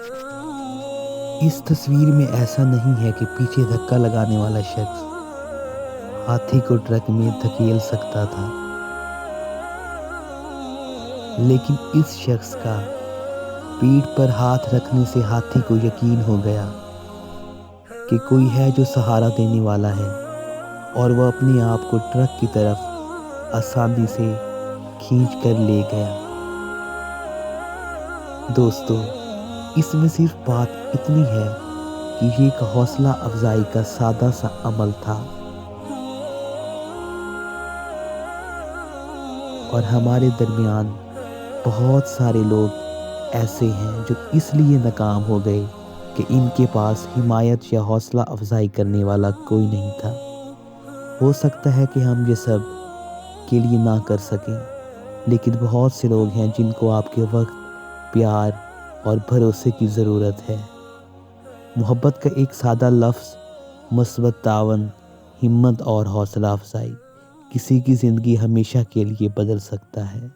اس تصویر میں ایسا نہیں ہے کہ پیچھے دھکا لگانے والا شخص ہاتھی کو ٹرک میں دھکیل سکتا تھا، لیکن اس شخص کا پیٹھ پر ہاتھ رکھنے سے ہاتھی کو یقین ہو گیا کہ کوئی ہے جو سہارا دینے والا ہے، اور وہ اپنے آپ کو ٹرک کی طرف آسانی سے کھینچ کر لے گیا۔ دوستو، اس میں صرف بات اتنی ہے کہ یہ ایک حوصلہ افزائی کا سادہ سا عمل تھا، اور ہمارے درمیان بہت سارے لوگ ایسے ہیں جو اس لیے ناکام ہو گئے کہ ان کے پاس حمایت یا حوصلہ افزائی کرنے والا کوئی نہیں تھا۔ ہو سکتا ہے کہ ہم یہ سب کے لیے نہ کر سکیں، لیکن بہت سے لوگ ہیں جن کو آپ کے وقت، پیار اور بھروسے کی ضرورت ہے۔ محبت کا ایک سادہ لفظ، مثبت تعاون، ہمت اور حوصلہ افزائی کسی کی زندگی ہمیشہ کے لیے بدل سکتا ہے۔